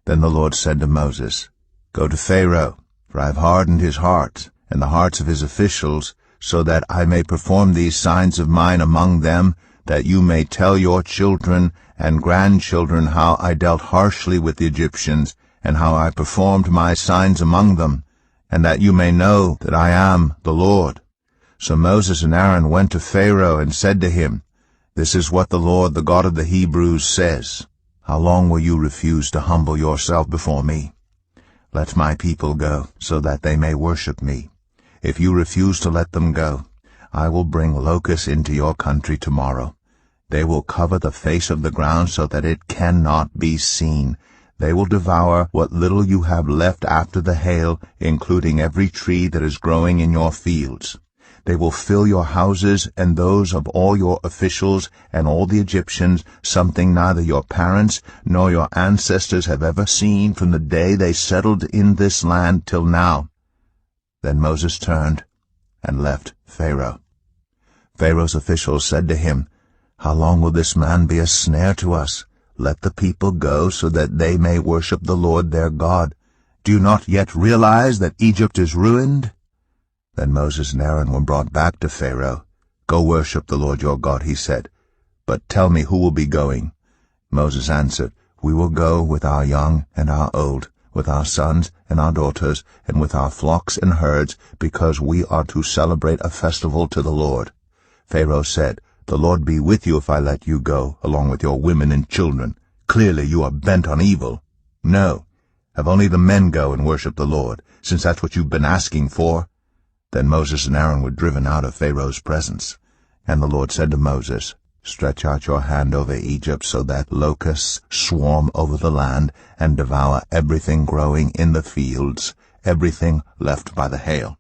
Then the Lord said to Moses, "Go to Pharaoh, for I have hardened his heart, and the hearts of his officials, so that I may perform these signs of mine among them, that you may tell your children and grandchildren how I dealt harshly with the Egyptians, and how I performed my signs among them, and that you may know that I am the Lord." So Moses and Aaron went to Pharaoh and said to him, "This is what the Lord, the God of the Hebrews, says. How long will you refuse to humble yourself before me? Let my people go, so that they may worship me. If you refuse to let them go, I will bring locusts into your country tomorrow. They will cover the face of the ground so that it cannot be seen. They will devour what little you have left after the hail, including every tree that is growing in your fields. They will fill your houses and those of all your officials and all the Egyptians, something neither your parents nor your ancestors have ever seen from the day they settled in this land till now." Then Moses turned and left Pharaoh. Pharaoh's officials said to him, "How long will this man be a snare to us? Let the people go so that they may worship the Lord their God. Do you not yet realize that Egypt is ruined?" Then Moses and Aaron were brought back to Pharaoh. "Go worship the Lord your God," he said. "But tell me, who will be going?" Moses answered, "We will go with our young and our old, with our sons and our daughters, and with our flocks and herds, because we are to celebrate a festival to the Lord." Pharaoh said, "The Lord be with you if I let you go, along with your women and children. Clearly you are bent on evil. No, have only the men go and worship the Lord, since that's what you've been asking for." Then Moses and Aaron were driven out of Pharaoh's presence. And the Lord said to Moses, "Stretch out your hand over Egypt so that locusts swarm over the land and devour everything growing in the fields, everything left by the hail."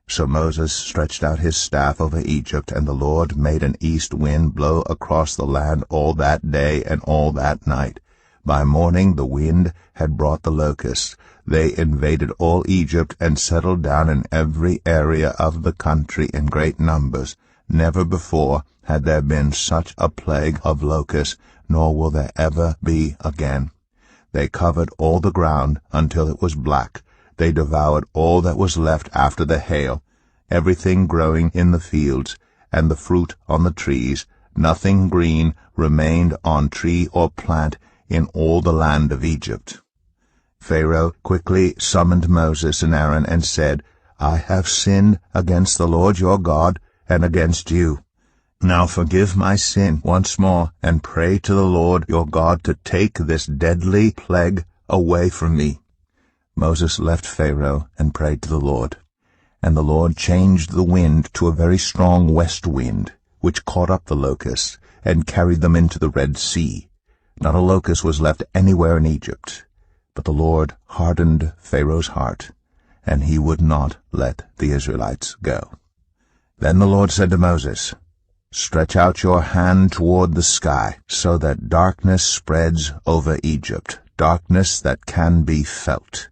So Moses stretched out his staff over Egypt, and the Lord made an east wind blow across the land all that day and all that night. By morning the wind had brought the locusts. They invaded all Egypt and settled down in every area of the country in great numbers. Never before had there been such a plague of locusts, nor will there ever be again. They covered all the ground until it was black. They devoured all that was left after the hail, everything growing in the fields, and the fruit on the trees. Nothing green remained on tree or plant in all the land of Egypt. Pharaoh quickly summoned Moses and Aaron and said, "I have sinned against the Lord your God and against you. Now forgive my sin once more, and pray to the Lord your God to take this deadly plague away from me." Moses left Pharaoh and prayed to the Lord. And the Lord changed the wind to a very strong west wind, which caught up the locusts and carried them into the Red Sea. Not a locust was left anywhere in Egypt. But the Lord hardened Pharaoh's heart, and he would not let the Israelites go. Then the Lord said to Moses, "Stretch out your hand toward the sky, so that darkness spreads over Egypt, darkness that can be felt."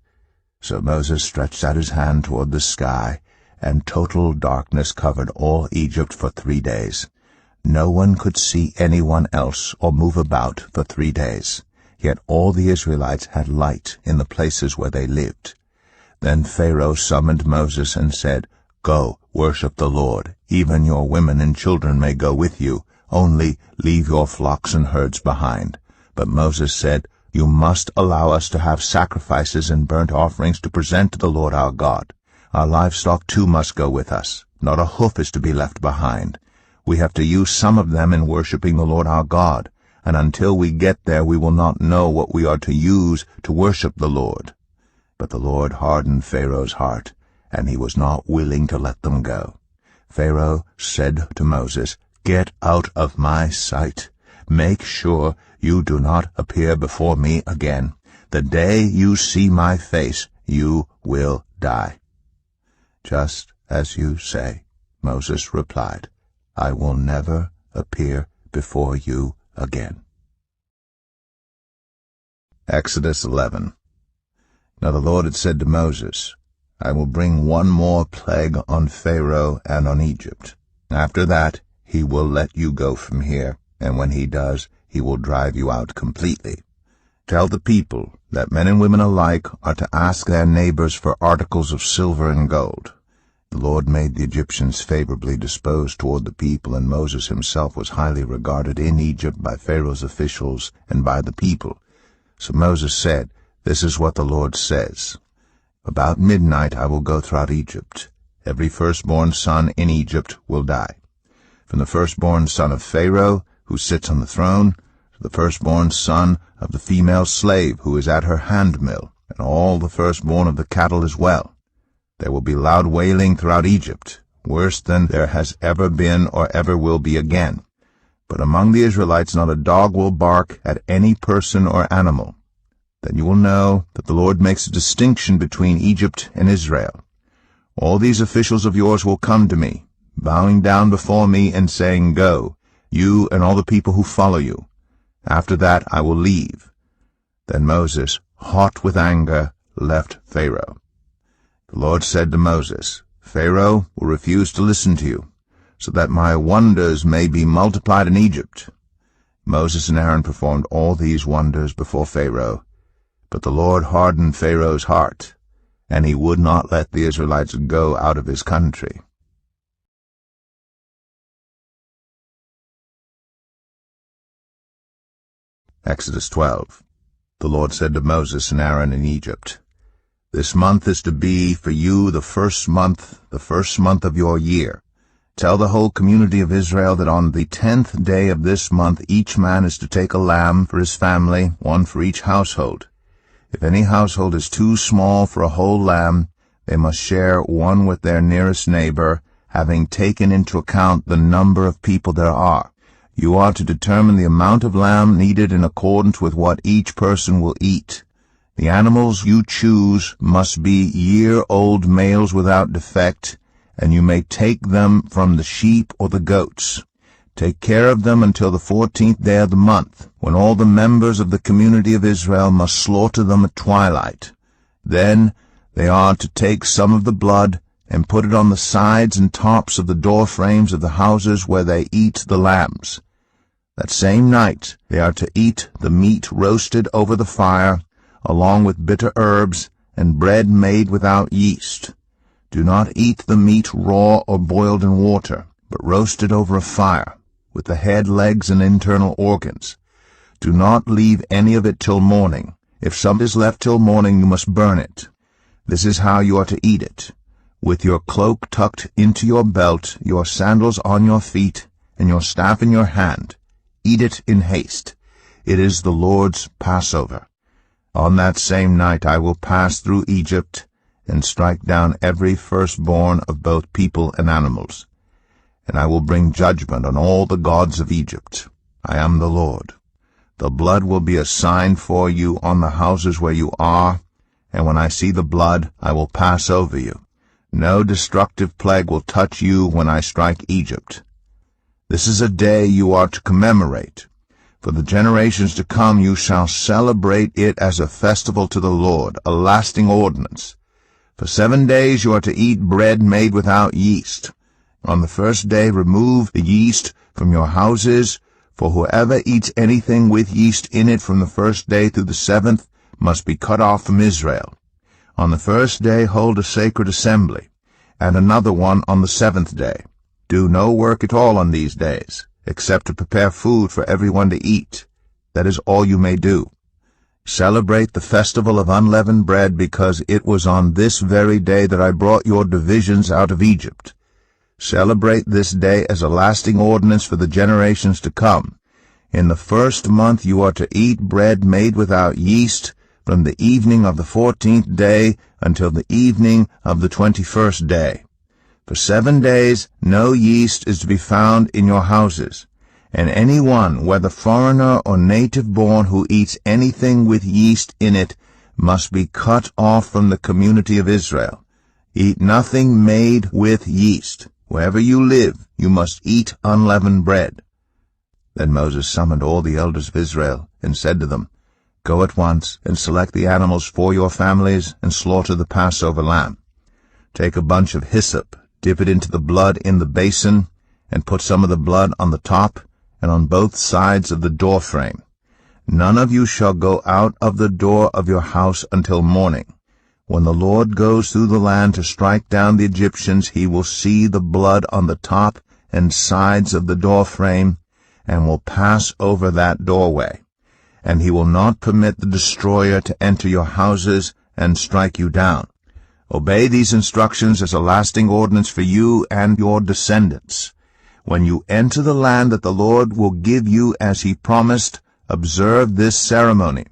So Moses stretched out his hand toward the sky, and total darkness covered all Egypt for 3 days. No one could see anyone else or move about for 3 days. Yet all the Israelites had light in the places where they lived. Then Pharaoh summoned Moses and said, "Go, worship the Lord. Even your women and children may go with you. Only leave your flocks and herds behind." But Moses said, "You must allow us to have sacrifices and burnt offerings to present to the Lord our God. Our livestock too must go with us. Not a hoof is to be left behind. We have to use some of them in worshiping the Lord our God. And until we get there we will not know what we are to use to worship the Lord." But the Lord hardened Pharaoh's heart, and he was not willing to let them go. Pharaoh said to Moses, "Get out of my sight. Make sure you do not appear before me again. The day you see my face, you will die." "Just as you say," Moses replied. "I will never appear before you again." Exodus 11. Now the Lord had said to Moses, "I will bring one more plague on Pharaoh and on Egypt. After that he will let you go from here, and when he does, he will drive you out completely. Tell the people that men and women alike are to ask their neighbors for articles of silver and gold. The Lord made the Egyptians favorably disposed toward the people, and Moses himself was highly regarded in Egypt by Pharaoh's officials and by the people. So Moses said, "This is what the Lord says. About midnight I will go throughout Egypt. Every firstborn son in Egypt will die. From the firstborn son of Pharaoh, who sits on the throne, to the firstborn son of the female slave who is at her handmill, and all the firstborn of the cattle as well. There will be loud wailing throughout Egypt, worse than there has ever been or ever will be again. But among the Israelites not a dog will bark at any person or animal. Then you will know that the Lord makes a distinction between Egypt and Israel. All these officials of yours will come to me, bowing down before me and saying, 'Go, you and all the people who follow you.' After that I will leave." Then Moses, hot with anger, left Pharaoh. The Lord said to Moses, "Pharaoh will refuse to listen to you, so that my wonders may be multiplied in Egypt." Moses and Aaron performed all these wonders before Pharaoh, but the Lord hardened Pharaoh's heart, and he would not let the Israelites go out of his country. Exodus 12. The Lord said to Moses and Aaron in Egypt, "This month is to be for you the first month of your year. Tell the whole community of Israel that on the 10th day of this month each man is to take a lamb for his family, one for each household. If any household is too small for a whole lamb, they must share one with their nearest neighbor, having taken into account the number of people there are. You are to determine the amount of lamb needed in accordance with what each person will eat. The animals you choose must be year-old males without defect, and you may take them from the sheep or the goats. Take care of them until the 14th day of the month, when all the members of the community of Israel must slaughter them at twilight. Then they are to take some of the blood and put it on the sides and tops of the door frames of the houses where they eat the lambs. That same night they are to eat the meat roasted over the fire, along with bitter herbs and bread made without yeast. Do not eat the meat raw or boiled in water, but roast it over a fire, with the head, legs, and internal organs. Do not leave any of it till morning. If some is left till morning, you must burn it. This is how you are to eat it: with your cloak tucked into your belt, your sandals on your feet, and your staff in your hand. Eat it in haste. It is the Lord's Passover. On that same night I will pass through Egypt and strike down every firstborn of both people and animals. And I will bring judgment on all the gods of Egypt. I am the Lord. The blood will be a sign for you on the houses where you are, and when I see the blood, I will pass over you. No destructive plague will touch you when I strike Egypt. This is a day you are to commemorate. For the generations to come you shall celebrate it as a festival to the Lord, a lasting ordinance. For 7 days you are to eat bread made without yeast. On the first day remove the yeast from your houses, for whoever eats anything with yeast in it from the first day through the 7th must be cut off from Israel. On the first day hold a sacred assembly, and another one on the 7th day. Do no work at all on these days, except to prepare food for everyone to eat. That is all you may do. Celebrate the festival of unleavened bread, because it was on this very day that I brought your divisions out of Egypt. Celebrate this day as a lasting ordinance for the generations to come. In the first month you are to eat bread made without yeast, from the evening of the 14th day until the evening of the 21st day. For 7 days no yeast is to be found in your houses, and anyone, whether foreigner or native-born, who eats anything with yeast in it must be cut off from the community of Israel. Eat nothing made with yeast. Wherever you live, you must eat unleavened bread. Then Moses summoned all the elders of Israel and said to them, Go at once and select the animals for your families and slaughter the Passover lamb. Take a bunch of hyssop, dip it into the blood in the basin, and put some of the blood on the top and on both sides of the doorframe. None of you shall go out of the door of your house until morning. When the Lord goes through the land to strike down the Egyptians, he will see the blood on the top and sides of the door frame, and will pass over that doorway. And he will not permit the destroyer to enter your houses and strike you down. Obey these instructions as a lasting ordinance for you and your descendants. When you enter the land that the Lord will give you as he promised, observe this ceremony.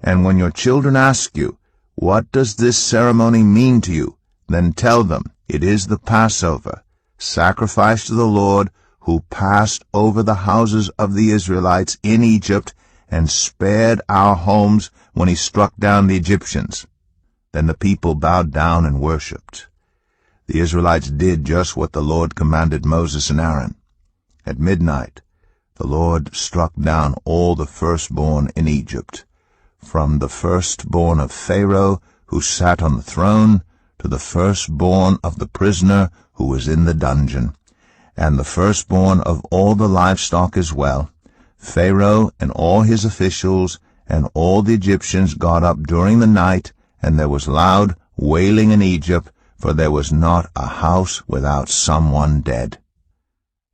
And when your children ask you, "What does this ceremony mean to you?" then tell them, "It is the Passover, sacrifice to the Lord, who passed over the houses of the Israelites in Egypt and spared our homes when he struck down the Egyptians." Then the people bowed down and worshipped. The Israelites did just what the Lord commanded Moses and Aaron. At midnight, the Lord struck down all the firstborn in Egypt, from the firstborn of Pharaoh, who sat on the throne, to the firstborn of the prisoner who was in the dungeon, and the firstborn of all the livestock as well. Pharaoh and all his officials and all the Egyptians got up during the night, and there was loud wailing in Egypt, for there was not a house without someone dead.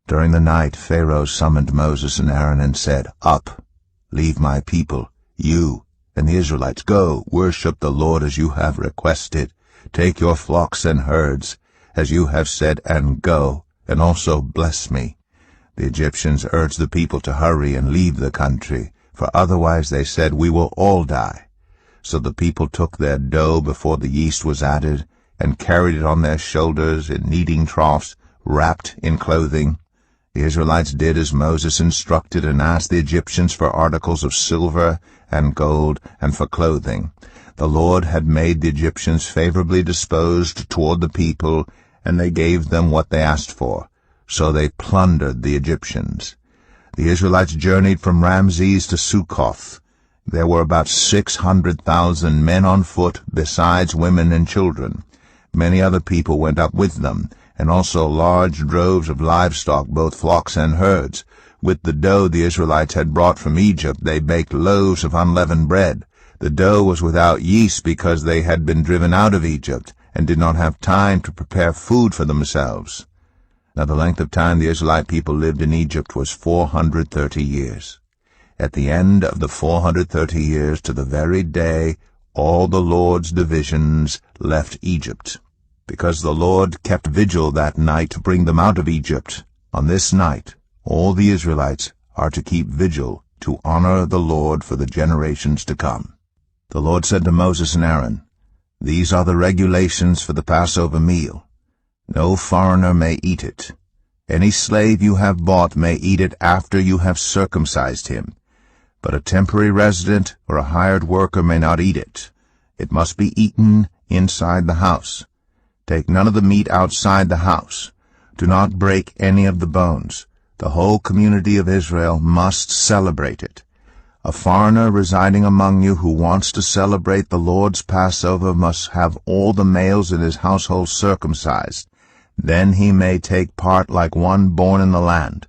During the night Pharaoh summoned Moses and Aaron and said, "Up, leave my people, you and the Israelites. Go, worship the Lord as you have requested. Take your flocks and herds, as you have said, and go, and also bless me." The Egyptians urged the people to hurry and leave the country, for otherwise, they said, "We will all die." So the people took their dough before the yeast was added, and carried it on their shoulders in kneading troughs, wrapped in clothing. The Israelites did as Moses instructed, and asked the Egyptians for articles of silver and gold and for clothing. The Lord had made the Egyptians favorably disposed toward the people, and they gave them what they asked for. So they plundered the Egyptians. The Israelites journeyed from Ramses to Succoth. There were about 600,000 men on foot, besides women and children. Many other people went up with them, and also large droves of livestock, both flocks and herds. With the dough the Israelites had brought from Egypt, they baked loaves of unleavened bread. The dough was without yeast because they had been driven out of Egypt, and did not have time to prepare food for themselves. Now the length of time the Israelite people lived in Egypt was 430 years. At the end of the 430 years, to the very day, all the Lord's divisions left Egypt. Because the Lord kept vigil that night to bring them out of Egypt, on this night all the Israelites are to keep vigil to honor the Lord for the generations to come. The Lord said to Moses and Aaron, "These are the regulations for the Passover meal. No foreigner may eat it. Any slave you have bought may eat it after you have circumcised him, but a temporary resident or a hired worker may not eat it. It must be eaten inside the house. Take none of the meat outside the house. Do not break any of the bones. The whole community of Israel must celebrate it. A foreigner residing among you who wants to celebrate the Lord's Passover must have all the males in his household circumcised. Then he may take part like one born in the land.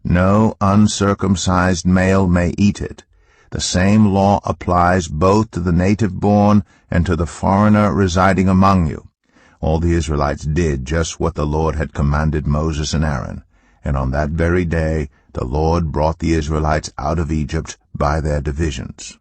No uncircumcised male may eat it. The same law applies both to the native born and to the foreigner residing among you." All the Israelites did just what the Lord had commanded Moses and Aaron, and on that very day the Lord brought the Israelites out of Egypt by their divisions.